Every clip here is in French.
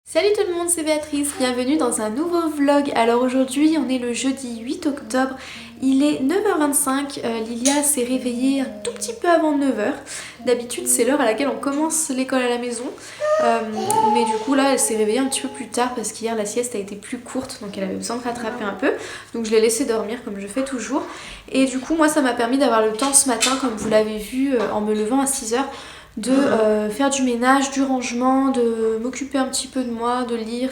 Salut tout le monde, c'est Béatrice, bienvenue dans un nouveau vlog. Alors aujourd'hui on est le jeudi 8 octobre, il est 9h25, Lilia s'est réveillée un tout petit peu avant 9h. D'habitude c'est l'heure à laquelle on commence l'école à la maison, mais du coup là elle s'est réveillée un petit peu plus tard parce qu'hier la sieste a été plus courte, donc elle avait besoin de rattraper un peu. Donc je l'ai laissée dormir comme je fais toujours. Et du coup moi ça m'a permis d'avoir le temps ce matin, comme vous l'avez vu, en me levant à 6h. De faire du ménage, du rangement, de m'occuper un petit peu de moi, de lire,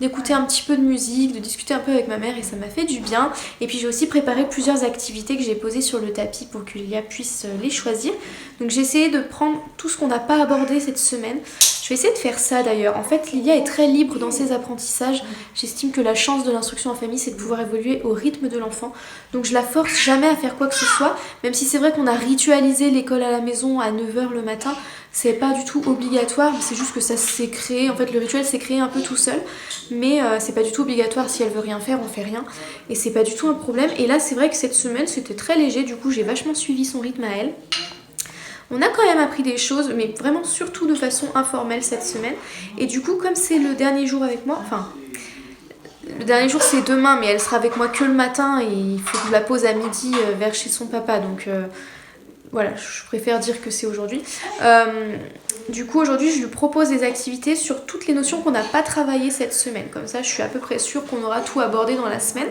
d'écouter un petit peu de musique, de discuter un peu avec ma mère et ça m'a fait du bien. Et puis j'ai aussi préparé plusieurs activités que j'ai posées sur le tapis pour que Lilia puisse les choisir. Donc j'ai essayé de prendre tout ce qu'on n'a pas abordé cette semaine. Je vais essayer de faire ça d'ailleurs. En fait, Lilia est très libre dans ses apprentissages. J'estime que la chance de l'instruction en famille, c'est de pouvoir évoluer au rythme de l'enfant. Donc je la force jamais à faire quoi que ce soit, même si c'est vrai qu'on a ritualisé l'école à la maison à 9h le matin. C'est pas du tout obligatoire, c'est juste que ça s'est créé, en fait le rituel s'est créé un peu tout seul, mais c'est pas du tout obligatoire. Si elle veut rien faire, on fait rien, et c'est pas du tout un problème. Et là c'est vrai que cette semaine c'était très léger, du coup j'ai vachement suivi son rythme à elle. On a quand même appris des choses, mais vraiment surtout de façon informelle cette semaine. Et du coup comme c'est le dernier jour avec moi, enfin le dernier jour c'est demain, mais elle sera avec moi que le matin, et il faut que je la pose à midi vers chez son papa, donc... Voilà, je préfère dire que c'est aujourd'hui. Du coup, aujourd'hui, je lui propose des activités sur toutes les notions qu'on n'a pas travaillées cette semaine. Comme ça, je suis à peu près sûre qu'on aura tout abordé dans la semaine.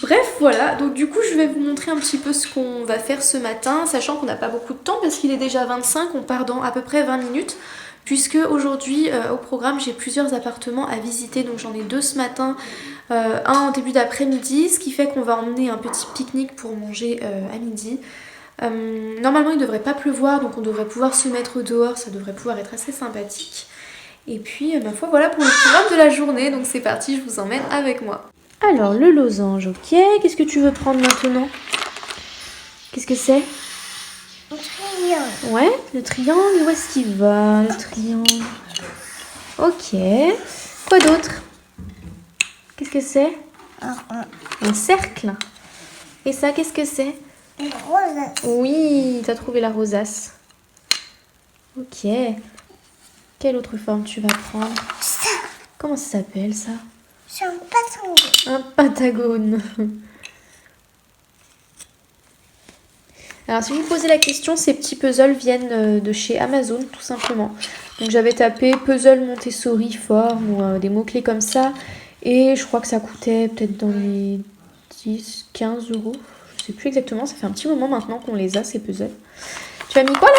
Bref, voilà. Donc du coup, je vais vous montrer un petit peu ce qu'on va faire ce matin, sachant qu'on n'a pas beaucoup de temps parce qu'il est déjà 25, on part dans à peu près 20 minutes. Puisque aujourd'hui, au programme, j'ai plusieurs appartements à visiter. Donc j'en ai deux ce matin, un en début d'après-midi, ce qui fait qu'on va emmener un petit pique-nique pour manger à midi. Normalement il devrait pas pleuvoir, donc on devrait pouvoir se mettre dehors, ça devrait pouvoir être assez sympathique. Et puis ma foi, voilà pour le programme de la journée, donc c'est parti, je vous emmène avec moi. Alors le losange, ok, qu'est-ce que tu veux prendre maintenant? Qu'est-ce que c'est? Le triangle. Ouais, le triangle, où est-ce qu'il va le triangle? Ok, quoi d'autre? Qu'est-ce que c'est? Un cercle. Et ça, qu'est-ce que c'est? Une rosace. Oui, t'as trouvé la rosace. Ok. Quelle autre forme tu vas prendre? Ça, Comment ça s'appelle ça? c'est un patron. Un patagone. Alors si vous me posez la question, ces petits puzzles viennent de chez Amazon tout simplement. Donc j'avais tapé puzzle Montessori forme ou des mots-clés comme ça. Et je crois que ça coûtait peut-être dans les 10-15 euros. Je sais plus exactement, ça fait un petit moment maintenant qu'on les a ces puzzles. Tu as mis quoi là?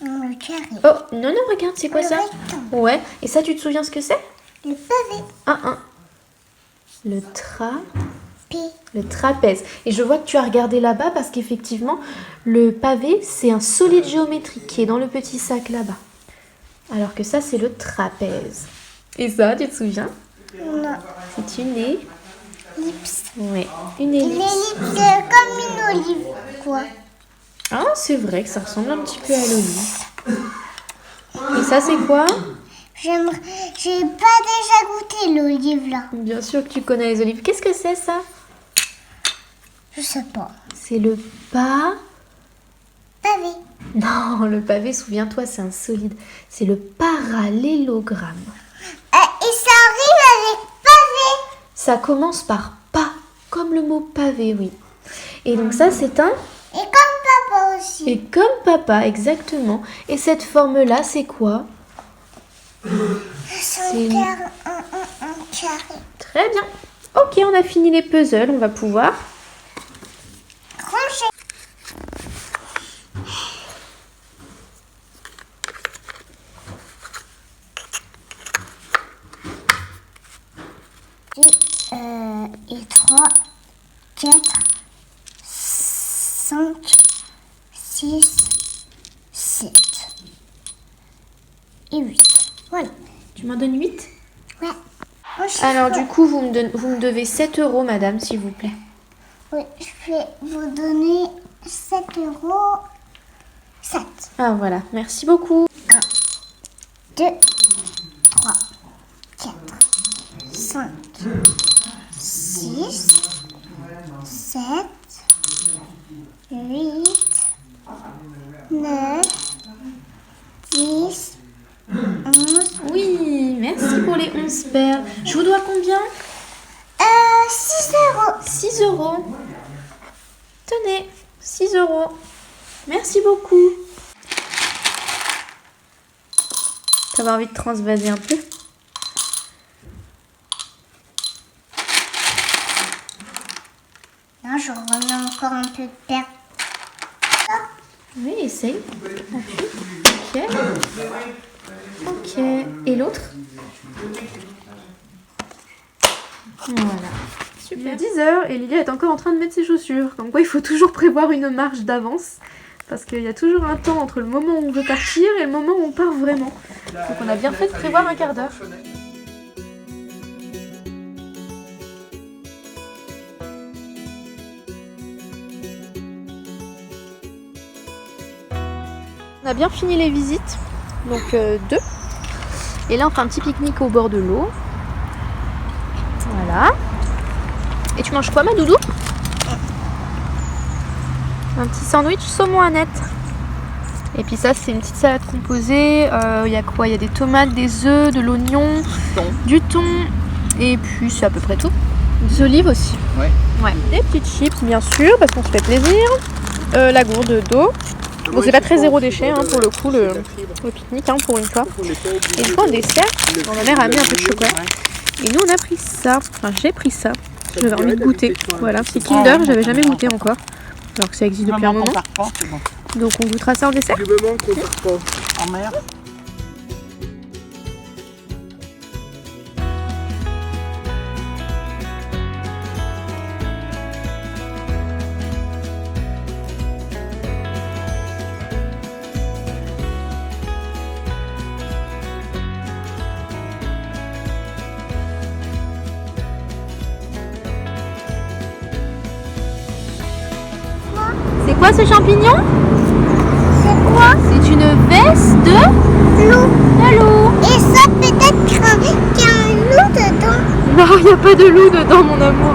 Le carré. Oh, non, non, regarde, c'est quoi Le ça? rectangle. Ouais, et ça, tu te souviens ce que c'est? Le pavé. Le trapèze. Et je vois que tu as regardé là-bas parce qu'effectivement, le pavé, c'est un solide géométrique qui est dans le petit sac là-bas. Alors que ça, c'est le trapèze. Et ça, tu te souviens? Non. C'est une Ellipse. Ouais, une Une ellipse. ellipse comme une olive. Quoi? Ah, c'est vrai que ça ressemble un petit peu à l'olive. Et ça, c'est quoi? J'ai pas déjà goûté l'olive là. Bien sûr que tu connais les olives. Qu'est-ce que c'est ça? Je sais pas. C'est le Pavé. Non, le pavé, souviens-toi, c'est un solide. C'est le parallélogramme. Et ça arrive avec pavé. Ça commence par pas, comme le mot pavé, oui. Et donc ça, c'est un... Et comme papa aussi. Et comme papa, exactement. Et cette forme-là, c'est quoi? C'est un carré. Très bien. Ok, on a fini les puzzles, on va pouvoir... Ranger. Et 3, 4, 5, 6, 7 et 8. Voilà. Tu m'en donnes 8? Ouais. Alors du coup, vous me devez 7 euros, madame, s'il vous plaît. Oui, je vais vous donner 7 euros. 7. Ah voilà, merci beaucoup. 2, 3, 4, 5, 6, 7, 8, 9, 10, 11, Oui, merci. super. Je vous dois combien? 6 euros. 6 euros. Tenez, 6 euros. Merci beaucoup. T'avais envie de transvaser un peu? Non, je remets encore un peu de terre. Oui, essaye. Ok. Ok. Et l'autre? Voilà. Super. 10h et Lilia est encore en train de mettre ses chaussures. Comme quoi, il faut toujours prévoir une marge d'avance. Parce qu'il y a toujours un temps entre le moment où on veut partir et le moment où on part vraiment. Donc on a bien fait de prévoir un quart d'heure. On a bien fini les visites, donc 2. Et là on fait un petit pique-nique au bord de l'eau. Voilà. Et tu manges quoi ma doudou? Un petit sandwich saumon Annette. Et puis ça c'est une petite salade composée. Il y a quoi? Il y a des tomates, des œufs, de l'oignon, du thon. Et puis c'est à peu près tout. Des olives aussi. Ouais. Des petites chips bien sûr parce qu'on se fait plaisir. La gourde d'eau. Bon, c'est pas très zéro déchet hein, pour le coup, le pique-nique hein, pour une fois. Et du coup, en dessert, ma mère a mis un peu de chocolat. Et nous, on a pris ça. Enfin, j'ai pris ça. J'avais envie de goûter. Voilà, c'est Kinder, j'avais jamais goûté encore. Alors que ça existe depuis un moment. Donc, on goûtera ça en dessert. Du moment qu'on part pas en mer. C'est quoi ce champignon? C'est quoi? C'est une veste de Loup. loup. Et ça, peut-être qu'il y a un loup dedans. Non, il n'y a pas de loup dedans, mon amour.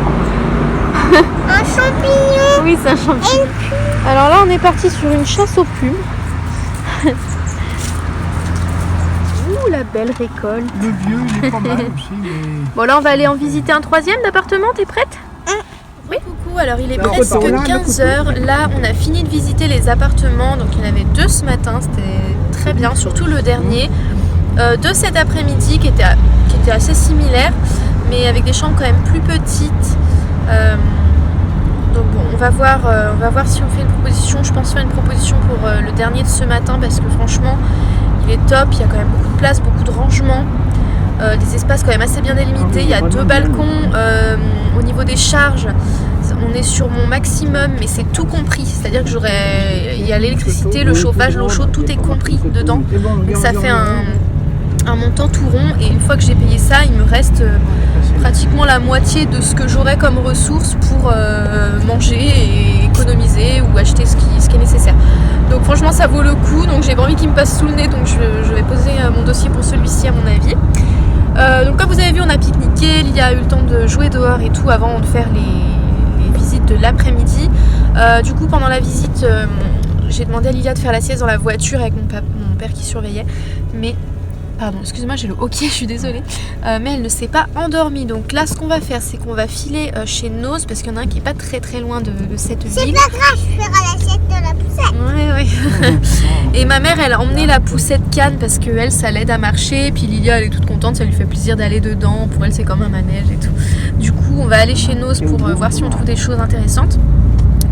Un champignon. Oui, c'est un champignon. Et puis, Alors là, on est parti sur une chasse aux plumes. Ouh, la belle récolte. Le vieux, il est pas mal aussi, mais... Bon, là, on va aller en visiter un troisième d'appartement. T'es prête? Oui. Coucou, alors il est presque 15h. Là, on a fini de visiter les appartements. Donc, il y en avait 2 ce matin. C'était très bien, surtout le dernier. 2 cet après-midi qui étaient assez similaires, mais avec des chambres quand même plus petites. Donc bon, on va voir si on fait une proposition. Je pense faire une proposition pour le dernier de ce matin parce que franchement, il est top. Il y a quand même beaucoup de place, beaucoup de rangement. Des espaces quand même assez bien délimités. Il y a 2 balcons. Au niveau des charges, on est sur mon maximum, mais c'est tout compris. C'est-à-dire que il y a l'électricité, le chauffage, l'eau chaude, tout est compris dedans. Donc ça fait un montant tout rond. Et une fois que j'ai payé ça, il me reste pratiquement la moitié de ce que j'aurais comme ressources pour manger et économiser ou acheter ce qui est nécessaire. Donc franchement ça vaut le coup. Donc j'ai pas envie qu'il me passe sous le nez, donc je vais poser mon dossier pour celui-ci à mon avis. Donc comme vous avez vu, on a pique-niqué, il y a eu le temps de jouer dehors et tout avant de faire les visites de l'après-midi. Du coup pendant la visite, j'ai demandé à Lilia de faire la sieste dans la voiture avec mon père qui surveillait. Mais, pardon, excusez-moi, j'ai le hoquet, je suis désolée. Mais elle ne s'est pas endormie. Donc là, ce qu'on va faire, c'est qu'on va filer chez Noz parce qu'il y en a un qui est pas très très loin de cette ville. c'est pas grave, je ferai la sieste de la poussette. Ouais. Et ma mère, elle a emmené la poussette canne parce que elle, ça l'aide à marcher. Puis Lilia, elle est toute contente, ça lui fait plaisir d'aller dedans. Pour elle, c'est comme un manège et tout. Du coup, on va aller chez Noz pour voir si on trouve des choses intéressantes.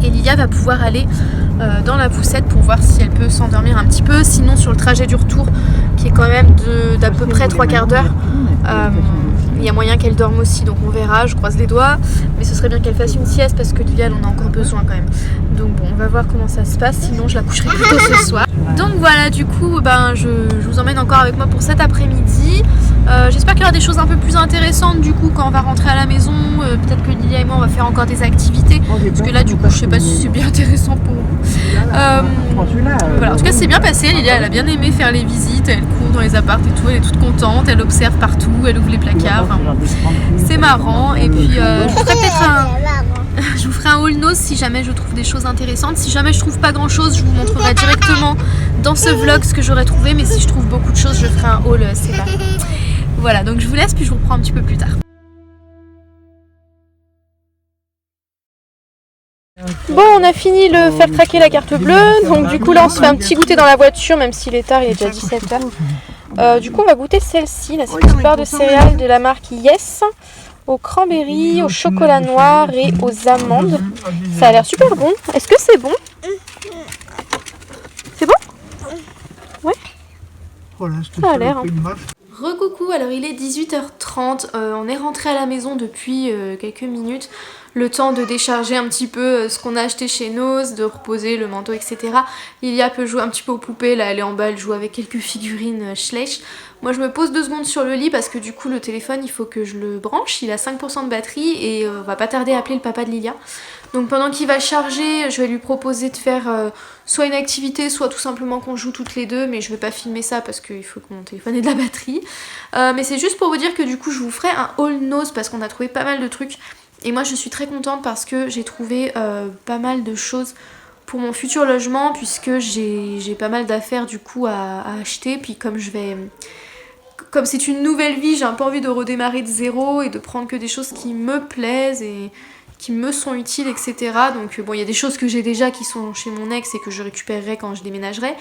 Et Lilia va pouvoir aller dans la poussette pour voir si elle peut s'endormir un petit peu. Sinon, sur le trajet du retour, qui est quand même d'à peu près 3/4 d'heure, il y a moyen qu'elle dorme aussi. Donc on verra, je croise les doigts. Mais ce serait bien qu'elle fasse une sieste parce que Lilia, elle en a encore besoin quand même. Donc bon, on va voir comment ça se passe. Sinon, je la coucherai plutôt ce soir. Donc voilà, du coup, je vous emmène encore avec moi pour cet après-midi. J'espère qu'il y aura des choses un peu plus intéressantes du coup quand on va rentrer à la maison. Peut-être que Lilia et moi on va faire encore des activités. Parce que là du coup je sais pas si c'est bien intéressant pour vous. Voilà, en tout cas c'est bien passé. Lilia elle a bien aimé faire les visites. Elle court dans les apparts et tout. Elle est toute contente. Elle observe partout. Elle ouvre les placards. Enfin, c'est marrant. Et puis je ferai peut-être je vous ferai un haul Noz si jamais je trouve des choses intéressantes. Si jamais je trouve pas grand chose, je vous montrerai directement dans ce vlog ce que j'aurais trouvé. Mais si je trouve beaucoup de choses, je ferai un haul séparé. Voilà, donc je vous laisse puis je vous reprends un petit peu plus tard. Bon, on a fini le faire craquer la carte bleue, donc du coup là on se fait un petit goûter dans la voiture, même s'il est tard, il est déjà 17h. Du coup on va goûter celle-ci, là c'est une petite barre de céréales de la marque Yes, au cranberry, au chocolat noir et aux amandes. Ça a l'air super bon. Est-ce que c'est bon? C'est bon? Ouais. Voilà, Ça a l'air. Recoucou, alors il est 18h30, on est rentré à la maison depuis quelques minutes, le temps de décharger un petit peu ce qu'on a acheté chez Nose, de reposer le manteau, etc. Lilia peut jouer un petit peu aux poupées, là elle est en bas, elle joue avec quelques figurines Schleich. Moi je me pose 2 secondes sur le lit parce que du coup le téléphone il faut que je le branche, il a 5% de batterie et on va pas tarder à appeler le papa de Lilia. Donc pendant qu'il va charger, je vais lui proposer de faire soit une activité, soit tout simplement qu'on joue toutes les deux, mais je vais pas filmer ça parce qu'il faut que mon téléphone ait de la batterie. Mais c'est juste pour vous dire que du coup je vous ferai un haul Nose parce qu'on a trouvé pas mal de trucs. Et moi je suis très contente parce que j'ai trouvé pas mal de choses pour mon futur logement, puisque j'ai pas mal d'affaires du coup à acheter. Puis comme c'est une nouvelle vie, j'ai un peu envie de redémarrer de zéro et de prendre que des choses qui me plaisent et qui me sont utiles, etc. Donc bon, il y a des choses que j'ai déjà qui sont chez mon ex et que je récupérerai quand je déménagerai,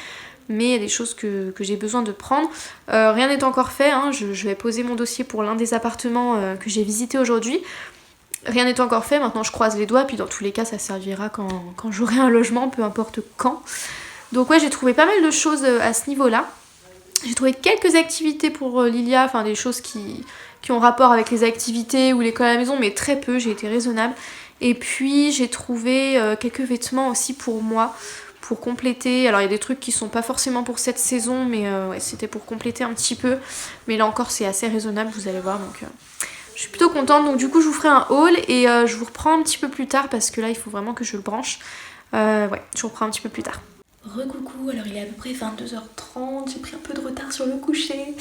mais il y a des choses que j'ai besoin de prendre. Rien n'est encore fait, hein. Je vais poser mon dossier pour l'un des appartements que j'ai visité aujourd'hui. Rien n'est encore fait, maintenant je croise les doigts, puis dans tous les cas ça servira quand j'aurai un logement, peu importe quand. Donc ouais, j'ai trouvé pas mal de choses à ce niveau-là. J'ai trouvé quelques activités pour Lilia, enfin des choses qui ont rapport avec les activités ou l'école à la maison, mais très peu, j'ai été raisonnable. Et puis j'ai trouvé quelques vêtements aussi pour moi, pour compléter. Alors il y a des trucs qui sont pas forcément pour cette saison, mais ouais, c'était pour compléter un petit peu. Mais là encore c'est assez raisonnable, vous allez voir, donc je suis plutôt contente. Donc du coup je vous ferai un haul et je vous reprends un petit peu plus tard parce que là il faut vraiment que je le branche. Ouais, je vous reprends un petit peu plus tard. Recoucou, alors il est à peu près 22h30, j'ai pris un peu de retard sur le coucher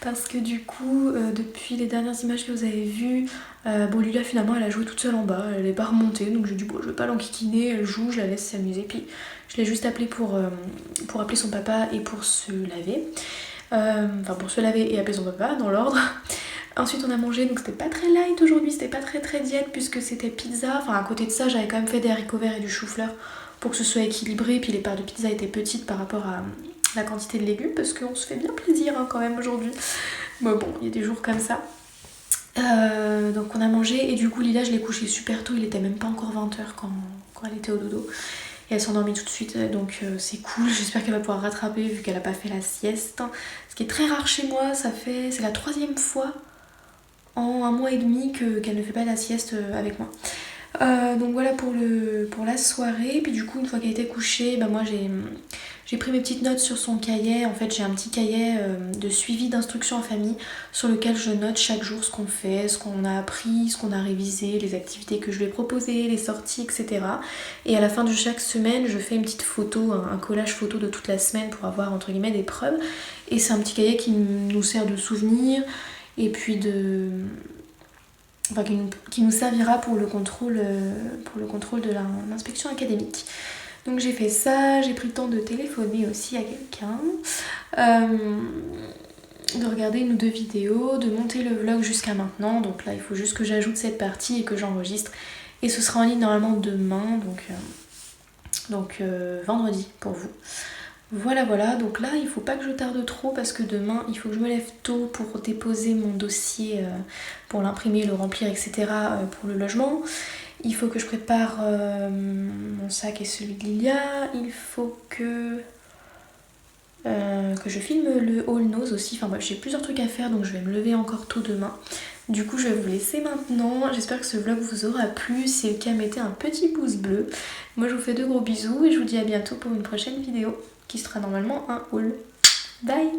parce que du coup depuis les dernières images que vous avez vues, bon Lilia finalement elle a joué toute seule en bas, elle est pas remontée, donc j'ai dit bon je vais pas l'enquiquiner, elle joue, je la laisse s'amuser, puis je l'ai juste appelée pour appeler son papa et pour se laver, enfin pour se laver et appeler son papa dans l'ordre. Ensuite on a mangé, donc c'était pas très light aujourd'hui, c'était pas très diète puisque c'était pizza, enfin à côté de ça j'avais quand même fait des haricots verts et du chou-fleur pour que ce soit équilibré, puis les parts de pizza étaient petites par rapport à la quantité de légumes parce qu'on se fait bien plaisir hein, quand même aujourd'hui. Mais bon, il y a des jours comme ça. Donc on a mangé et du coup Lila je l'ai couchée super tôt, il était même pas encore 20h quand elle était au dodo. Et elle s'est endormie tout de suite, donc c'est cool, j'espère qu'elle va pouvoir rattraper vu qu'elle a pas fait la sieste. Ce qui est très rare chez moi, c'est la 3e fois en 1 mois et demi qu'elle ne fait pas la sieste avec moi. Donc voilà pour la soirée. Puis du coup une fois qu'elle était couchée, moi j'ai pris mes petites notes sur son cahier. En fait j'ai un petit cahier de suivi d'instruction en famille sur lequel je note chaque jour ce qu'on fait, ce qu'on a appris, ce qu'on a révisé, les activités que je lui ai proposées, les sorties, etc. Et à la fin de chaque semaine je fais une petite photo, un collage photo de toute la semaine pour avoir entre guillemets des preuves. Et c'est un petit cahier qui nous sert de souvenir et puis qui nous servira pour le contrôle de l'inspection académique. Donc j'ai fait ça, j'ai pris le temps de téléphoner aussi à quelqu'un, de regarder 1 ou 2 vidéos, de monter le vlog jusqu'à maintenant. Donc là il faut juste que j'ajoute cette partie et que j'enregistre. Et ce sera en ligne normalement demain, donc vendredi pour vous. Voilà, donc là il faut pas que je tarde trop parce que demain il faut que je me lève tôt pour déposer mon dossier, pour l'imprimer, le remplir, etc. Pour le logement. Il faut que je prépare mon sac et celui de Lilia. Il faut que je filme le haul Nose aussi. Enfin bref, j'ai plusieurs trucs à faire donc je vais me lever encore tôt demain. Du coup je vais vous laisser maintenant. J'espère que ce vlog vous aura plu. Si c'est le cas, mettez un petit pouce bleu. Moi je vous fais de gros bisous et je vous dis à bientôt pour une prochaine vidéo qui sera normalement un haul. Bye!